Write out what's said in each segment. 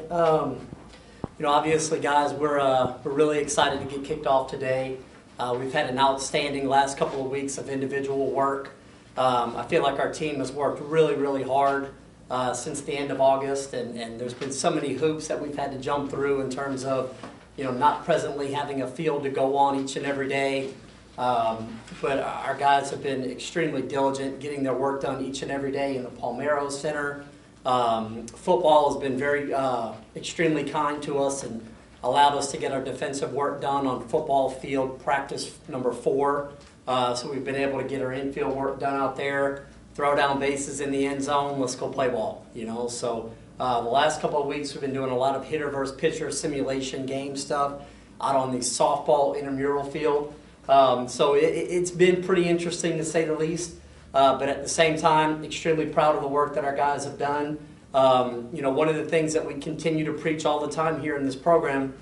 right. Obviously, guys, we're really excited to get kicked off today. We've had an outstanding last couple of weeks of individual work. I feel like our team has worked really, really hard since the end of August, and there's been so many hoops that we've had to jump through in terms of, not presently having a field to go on each and every day. But our guys have been extremely diligent getting their work done each and every day in the Palmero Center. Football has been very extremely kind to us and allowed us to get our defensive work done on football field practice number 4. So we've been able to get our infield work done out there, throw down bases in the end zone, let's go play ball, So the last couple of weeks we've been doing a lot of hitter versus pitcher simulation game stuff out on the softball intramural field. So it's been pretty interesting to say the least. But at the same time, extremely proud of the work that our guys have done. One of the things that we continue to preach all the time here in this program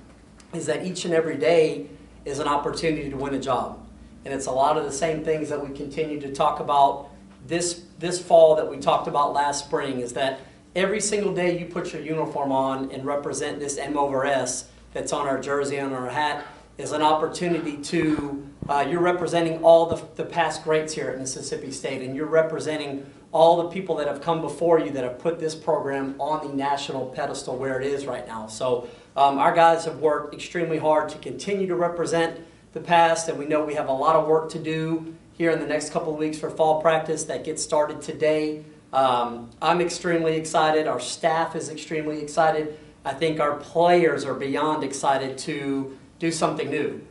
is that each and every day is an opportunity to win a job. And it's a lot of the same things that we continue to talk about this fall that we talked about last spring, is that every single day you put your uniform on and represent this M over S that's on our jersey and on our hat is an opportunity to, you're representing all the past greats here at Mississippi State, and you're representing all the people that have come before you that have put this program on the national pedestal where it is right now. So our guys have worked extremely hard to continue to represent the past, and we know we have a lot of work to do here in the next couple of weeks for fall practice that gets started today. I'm extremely excited. Our staff is extremely excited. I think our players are beyond excited to do something new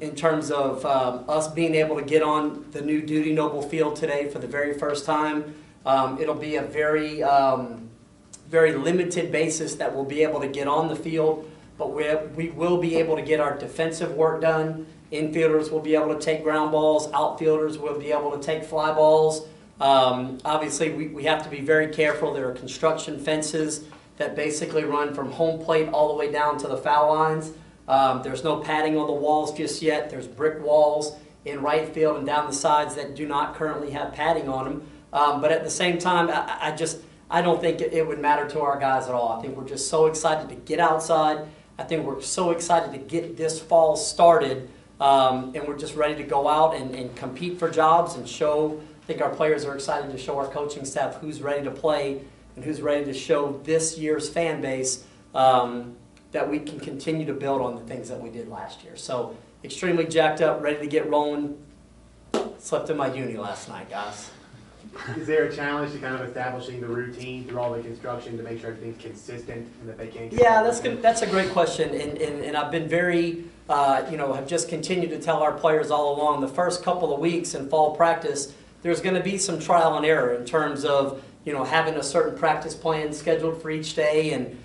in terms of us being able to get on the new Dudy Noble field today for the very first time. It'll be a very limited basis that we'll be able to get on the field, but we will be able to get our defensive work done. Infielders will be able to take ground balls. Outfielders will be able to take fly balls. Obviously, we have to be very careful. There are construction fences that basically run from home plate all the way down to the foul lines. There's no padding on the walls just yet. There's brick walls in right field and down the sides that do not currently have padding on them. But at the same time, I don't think it would matter to our guys at all. I think we're just so excited to get outside. I think we're so excited to get this fall started, and we're just ready to go out and compete for jobs and show. I think our players are excited to show our coaching staff who's ready to play and who's ready to show this year's fan base that we can continue to build on the things that we did last year. So extremely jacked up, ready to get rolling. Slept in my uni last night, guys. Is there a challenge to kind of establishing the routine through all the construction to make sure everything's consistent and that they can't? Yeah, that's a great question, and I've been very, have just continued to tell our players all along the first couple of weeks in fall practice, there's going to be some trial and error in terms of, having a certain practice plan scheduled for each day, and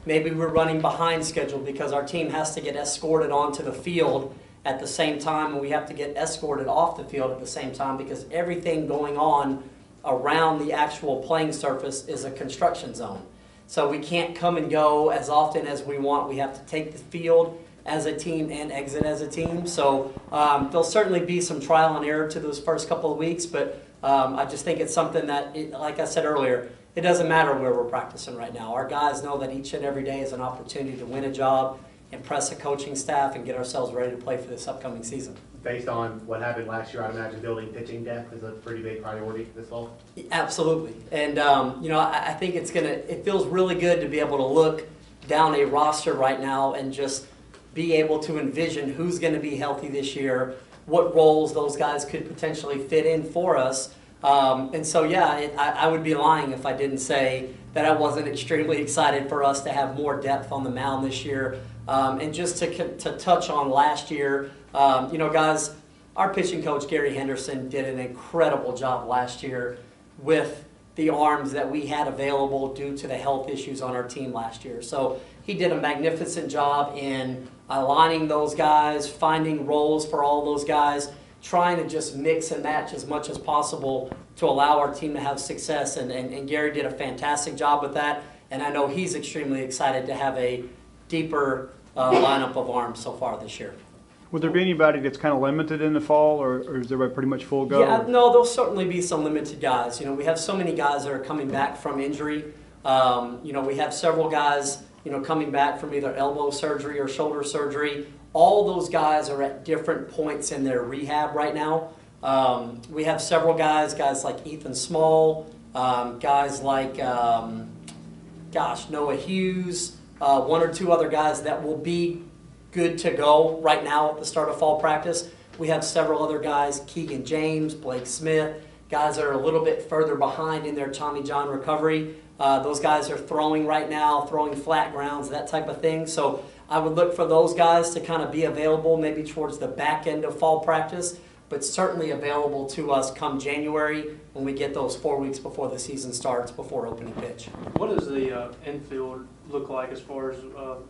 maybe we're running behind schedule because our team has to get escorted onto the field at the same time, and we have to get escorted off the field at the same time because everything going on around the actual playing surface is a construction zone. So we can't come and go as often as we want. We have to take the field as a team and exit as a team. So there'll certainly be some trial and error to those first couple of weeks, but I just think it's something that, like I said earlier, it doesn't matter where we're practicing right now. Our guys know that each and every day is an opportunity to win a job, impress a coaching staff, and get ourselves ready to play for this upcoming season. Based on what happened last year, I'd imagine building pitching depth is a pretty big priority this fall. Absolutely. And, I think it feels really good to be able to look down a roster right now and just be able to envision who's going to be healthy this year, what roles those guys could potentially fit in for us. And so, yeah, I would be lying if I didn't say that I wasn't extremely excited for us to have more depth on the mound this year. And just to touch on last year, guys, our pitching coach, Gary Henderson, did an incredible job last year with the arms that we had available due to the health issues on our team last year. So he did a magnificent job in aligning those guys, finding roles for all those guys, trying to just mix and match as much as possible to allow our team to have success. And Gary did a fantastic job with that. And I know he's extremely excited to have a deeper lineup of arms so far this year. Would there be anybody that's kind of limited in the fall, or is everybody pretty much full go? Yeah, no, there'll certainly be some limited guys. We have so many guys that are coming back from injury. We have several guys, coming back from either elbow surgery or shoulder surgery. All those guys are at different points in their rehab right now. We have several guys like Ethan Small, guys like, Noah Hughes, one or two other guys that will be good to go right now at the start of fall practice. We have several other guys, Keegan James, Blake Smith, guys that are a little bit further behind in their Tommy John recovery. Those guys are throwing right now, throwing flat grounds, that type of thing. So I would look for those guys to kind of be available maybe towards the back end of fall practice, but certainly available to us come January when we get those 4 weeks before the season starts, before opening pitch. What does the infield look like as far as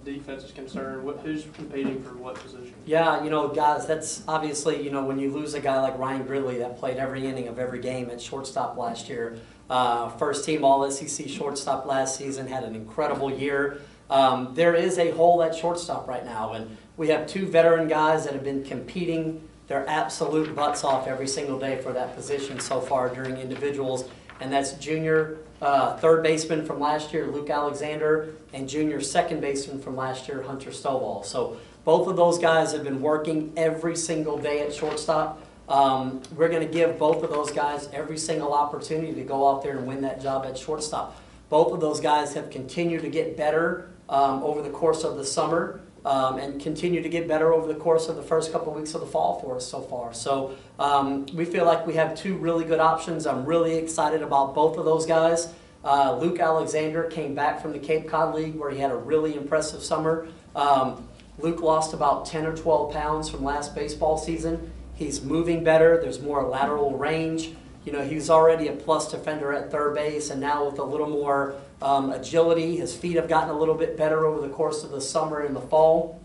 defense is concerned? Who's competing for what position? Yeah, guys, that's obviously, when you lose a guy like Ryan Gridley that played every inning of every game at shortstop last year, first team All-SEC shortstop last season, had an incredible year. There is a hole at shortstop right now, and we have two veteran guys that have been competing their absolute butts off every single day for that position so far during individuals, and that's junior third baseman from last year, Luke Alexander, and junior second baseman from last year, Hunter Stovall. So both of those guys have been working every single day at shortstop. We're going to give both of those guys every single opportunity to go out there and win that job at shortstop. Both of those guys have continued to get better over the course of the summer. And continue to get better over the course of the first couple of weeks of the fall for us so far. So we feel like we have two really good options. I'm really excited about both of those guys. Luke Alexander came back from the Cape Cod League where he had a really impressive summer. Luke lost about 10 or 12 pounds from last baseball season. He's moving better. There's more lateral range. He was already a plus defender at third base, and now with a little more agility, his feet have gotten a little bit better over the course of the summer and the fall.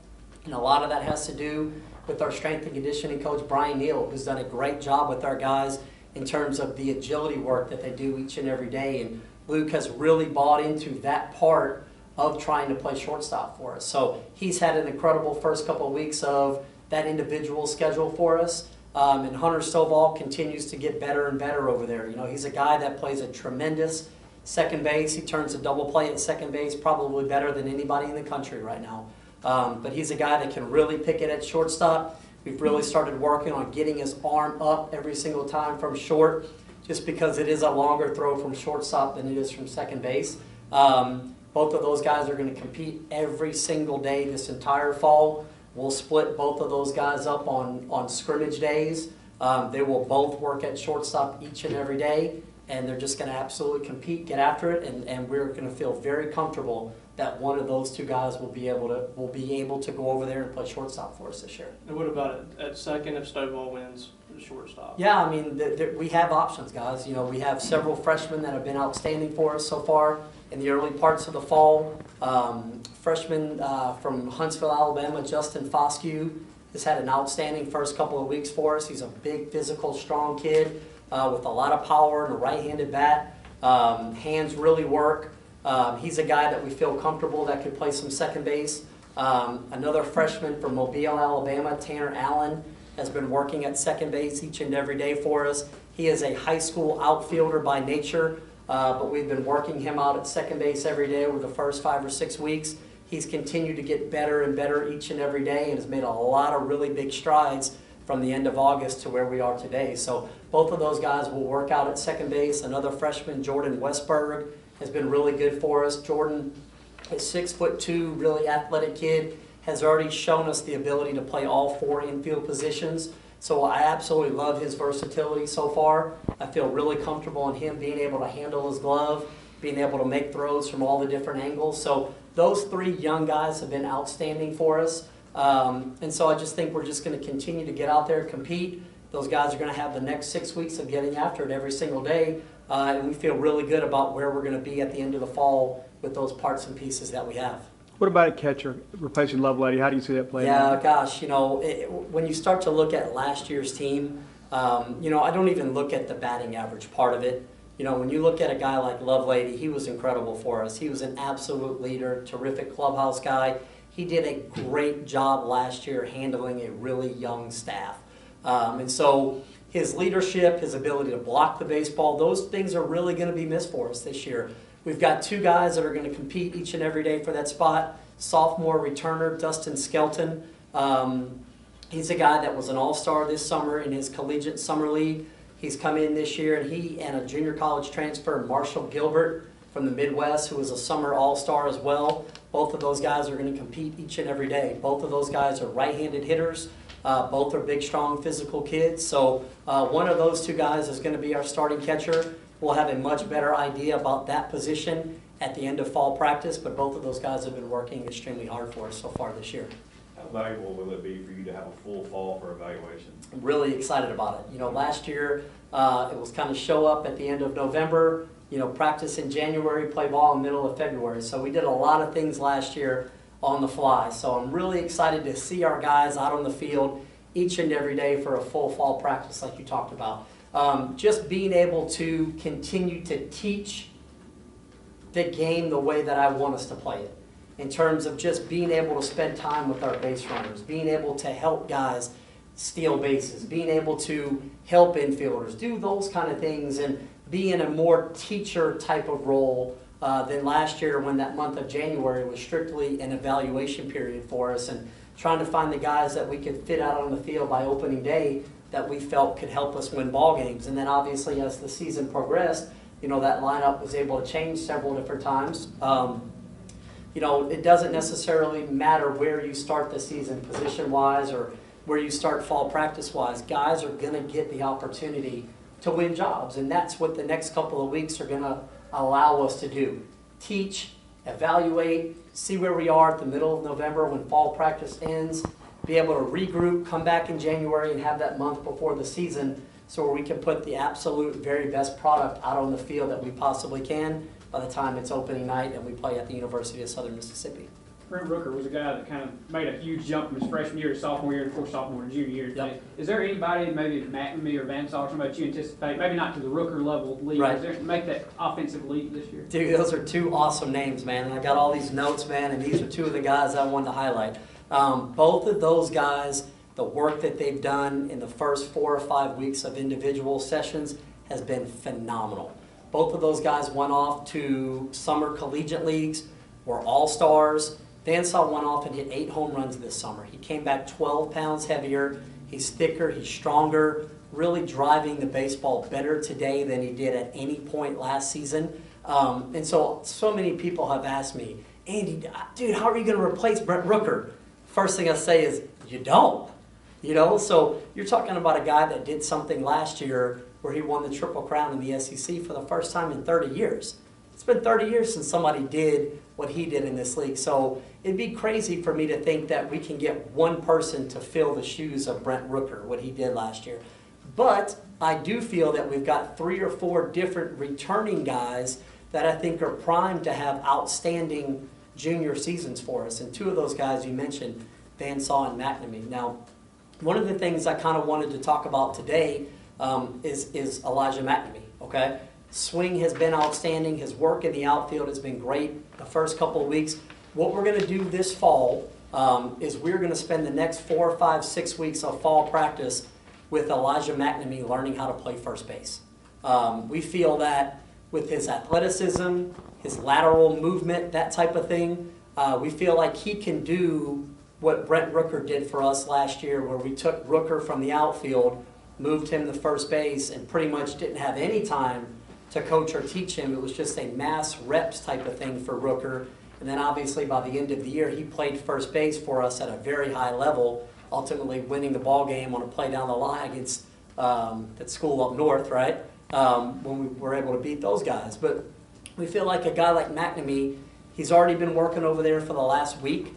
And a lot of that has to do with our strength and conditioning coach, Brian Neal, who's done a great job with our guys in terms of the agility work that they do each and every day. And Luke has really bought into that part of trying to play shortstop for us. So he's had an incredible first couple of weeks of that individual schedule for us. And Hunter Stovall continues to get better and better over there. He's a guy that plays a tremendous second base. He turns a double play at second base probably better than anybody in the country right now. But he's a guy that can really pick it at shortstop. We've really started working on getting his arm up every single time from short, just because it is a longer throw from shortstop than it is from second base. Both of those guys are going to compete every single day this entire fall. We'll split both of those guys up on scrimmage days. They will both work at shortstop each and every day, and they're just going to absolutely compete, get after it, and we're going to feel very comfortable that one of those two guys will be able to go over there and play shortstop for us this year. And what about at second if Stovall wins the shortstop? Yeah, I mean, we have options, guys. We have several freshmen that have been outstanding for us so far in the early parts of the fall. Freshman from Huntsville, Alabama, Justin Foscue, has had an outstanding first couple of weeks for us. He's a big, physical, strong kid with a lot of power and a right-handed bat. Hands really work. He's a guy that we feel comfortable that could play some second base. Another freshman from Mobile, Alabama, Tanner Allen, has been working at second base each and every day for us. He is a high school outfielder by nature, but we've been working him out at second base every day over the first 5 or 6 weeks. He's continued to get better and better each and every day and has made a lot of really big strides from the end of August to where we are today. So both of those guys will work out at second base. Another freshman, Jordan Westberg, has been really good for us. Jordan is 6'2", really athletic kid, has already shown us the ability to play all 4 infield positions. So I absolutely love his versatility so far. I feel really comfortable in him being able to handle his glove, being able to make throws from all the different angles. So those 3 young guys have been outstanding for us. And so I just think we're just going to continue to get out there and compete. Those guys are going to have the next 6 weeks of getting after it every single day. And we feel really good about where we're going to be at the end of the fall with those parts and pieces that we have. What about a catcher replacing Lovelady? How do you see that playing Yeah, out? gosh, when you start to look at last year's team, I don't even look at the batting average part of it. When you look at a guy like Lovelady, he was incredible for us. He was an absolute leader, terrific clubhouse guy. He did a great job last year handling a really young staff. And so his leadership, his ability to block the baseball, those things are really going to be missed for us this year. We've got two guys that are going to compete each and every day for that spot. Sophomore returner, Dustin Skelton. He's a guy that was an all-star this summer in his collegiate summer league. He's come in this year, and he and a junior college transfer, Marshall Gilbert from the Midwest, who was a summer all-star as well. Both of those guys are going to compete each and every day. Both of those guys are right-handed hitters. Both are big, strong, physical kids. So one of those two guys is going to be our starting catcher. We'll have a much better idea about that position at the end of fall practice, but both of those guys have been working extremely hard for us so far this year. How valuable will it be for you to have a full fall for evaluation? I'm really excited about it. You know, last year it was kind of show up at the end of November, you know, practice in January, play ball in the middle of February. So we did a lot of things last year on the fly. So I'm really excited to see our guys out on the field each and every day for a full fall practice like you talked about. Just being able to continue to teach the game the way that I want us to play it. In terms of just being able to spend time with our base runners, being able to help guys steal bases, being able to help infielders, do those kind of things, and be in a more teacher type of role than last year when that month of January was strictly an evaluation period for us and trying to find the guys that we could fit out on the field by opening day that we felt could help us win ball games. And then obviously as the season progressed, you know, that lineup was able to change several different times. You know, it doesn't necessarily matter where you start the season position-wise or where you start fall practice-wise. Guys are going to get the opportunity to win jobs, and that's what the next couple of weeks are going to allow us to do. Teach, evaluate, see where we are at the middle of November when fall practice ends, be able to regroup, come back in January and have that month before the season so we can put the absolute very best product out on the field that we possibly can by the time it's opening night and we play at the University of Southern Mississippi. Brent Rooker was a guy that kind of made a huge jump from his freshman year to sophomore year, and of course sophomore and junior year. Yep. Is there anybody, maybe McNamee or Van Saw, somebody that you anticipate, maybe not to the Rooker level league, Right. is there, make that offensive league this year? Dude, those are two awesome names, man. And I got all these notes, man, and these are two of the guys I wanted to highlight. Both of those guys, the work that they've done in the first 4 or 5 weeks of individual sessions has been phenomenal. Both of those guys went off to summer collegiate leagues, were all-stars. Van Saw went off and hit 8 home runs this summer. He came back 12 pounds heavier. He's thicker, he's stronger, really driving the baseball better today than he did at any point last season. And so many people have asked me, Andy, dude, how are you going to replace Brent Rooker? First thing I say is, you don't. You know, so you're talking about a guy that did something last year where he won the Triple Crown in the SEC for the first time in 30 years. It's been 30 years since somebody did what he did in this league. So it'd be crazy for me to think that we can get one person to fill the shoes of Brent Rooker, what he did last year. But I do feel that we've got 3 or 4 different returning guys that I think are primed to have outstanding junior seasons for us. And 2 of those guys you mentioned, Van Saw and McNamee. Now, one of the things I kind of wanted to talk about today is Elijah McNamee, okay? Swing has been outstanding. His work in the outfield has been great the first couple of weeks. What we're going to do this fall is we're going to spend the next 4, 5, 6 weeks of fall practice with Elijah McNamee learning how to play first base. We feel that with his athleticism, his lateral movement, that type of thing, we feel like he can do what Brent Rooker did for us last year, where we took Rooker from the outfield, moved him to first base, and pretty much didn't have any time to coach or teach him. It was just a mass reps type of thing for Rooker. And then obviously by the end of the year, he played first base for us at a very high level, ultimately winning the ball game on a play down the line against that school up north, right? When we were able to beat those guys. But we feel like a guy like McNamee, he's already been working over there for the last week.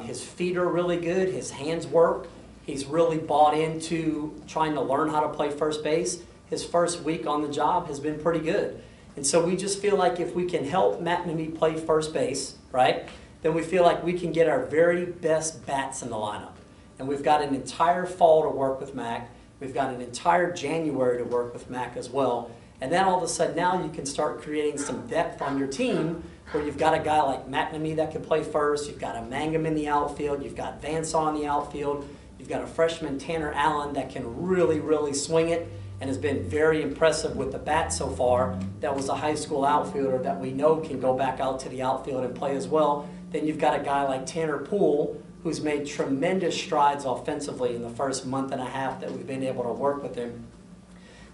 His feet are really good. His hands work. He's really bought into trying to learn how to play first base. His first week on the job has been pretty good. And so we just feel like if we can help McNamee play first base, right, then we feel like we can get our very best bats in the lineup. And we've got an entire fall to work with Mac. We've got an entire January to work with Mac as well. And then all of a sudden now you can start creating some depth on your team where you've got a guy like McNamee that can play first. You've got a Mangum in the outfield. You've got Van Saw in the outfield. You've got a freshman Tanner Allen that can really, really swing it. and has been very impressive with the bat so far. That was a high school outfielder that we know can go back out to the outfield and play as well. Then you've got a guy like Tanner Poole, who's made tremendous strides offensively in the first month and a half that we've been able to work with him.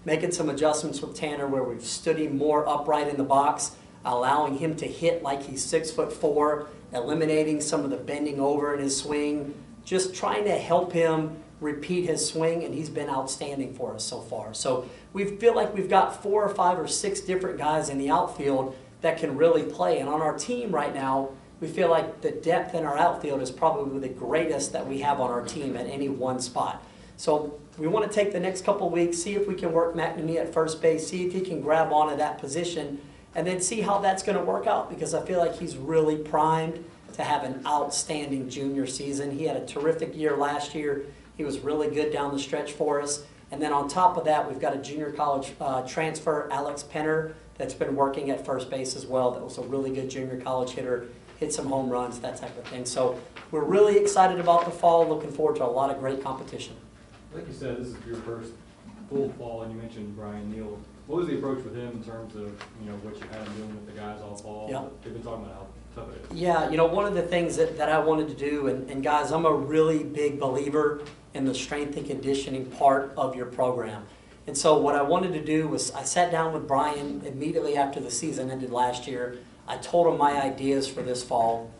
Making some adjustments with Tanner where we've stood him more upright in the box, allowing him to hit like he's 6'4", eliminating some of the bending over in his swing, just trying to help him repeat his swing, and he's been outstanding for us so far. So we feel like we've got 4 or 5 or 6 different guys in the outfield that can really play. And on our team right now, we feel like the depth in our outfield is probably the greatest that we have on our team at any one spot. So we want to take the next couple of weeks, see if we can work McNamee at first base, see if he can grab onto that position, and then see how that's going to work out, because I feel like he's really primed to have an outstanding junior season. He had a terrific year last year. He was really good down the stretch for us. And then on top of that, we've got a junior college transfer, Alex Penner, that's been working at first base as well. That was a really good junior college hitter, hit some home runs, that type of thing. So we're really excited about the fall, looking forward to a lot of great competition. Like you said, this is your first full fall, and you mentioned Brian Neal. What was the approach with him in terms of, what you had him doing with the guys all fall? Yeah. They've been talking about how tough it is. Yeah, one of the things that I wanted to do, and guys, I'm a really big believer in the strength and conditioning part of your program. And so what I wanted to do was I sat down with Brian immediately after the season ended last year. I told him my ideas for this fall.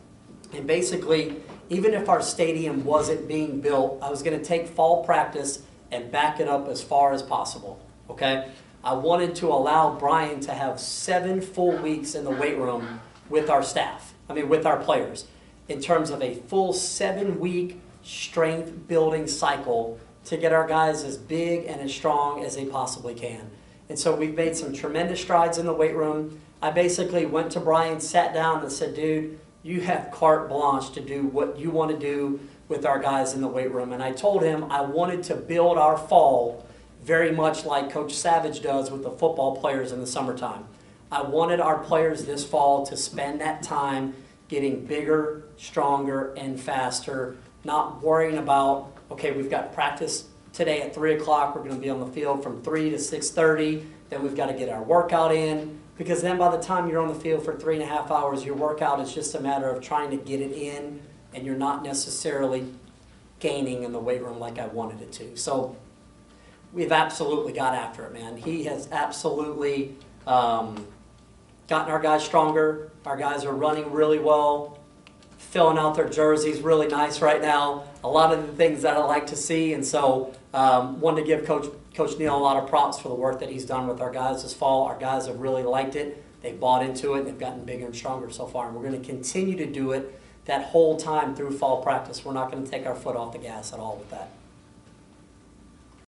And basically, even if our stadium wasn't being built, I was going to take fall practice and back it up as far as possible, okay? I wanted to allow Brian to have 7 full weeks in the weight room with our staff, with our players, in terms of a full 7-week strength building cycle to get our guys as big and as strong as they possibly can. And so we've made some tremendous strides in the weight room. I basically went to Brian, sat down and said, dude, you have carte blanche to do what you want to do with our guys in the weight room. And I told him I wanted to build our fall very much like Coach Savage does with the football players in the summertime. I wanted our players this fall to spend that time getting bigger, stronger, and faster, not worrying about, okay, we've got practice today at 3 o'clock, we're going to be on the field from 3 to 6:30, then we've got to get our workout in, because then by the time you're on the field for 3.5 hours, your workout is just a matter of trying to get it in, and you're not necessarily gaining in the weight room like I wanted it to. So we've absolutely got after it, man. He has absolutely gotten our guys stronger. Our guys are running really well, filling out their jerseys really nice right now. A lot of the things that I like to see, and so wanted to give Coach Neal a lot of props for the work that he's done with our guys this fall. Our guys have really liked it. They've bought into it, and they've gotten bigger and stronger so far, and we're going to continue to do it that whole time through fall practice. We're not going to take our foot off the gas at all with that.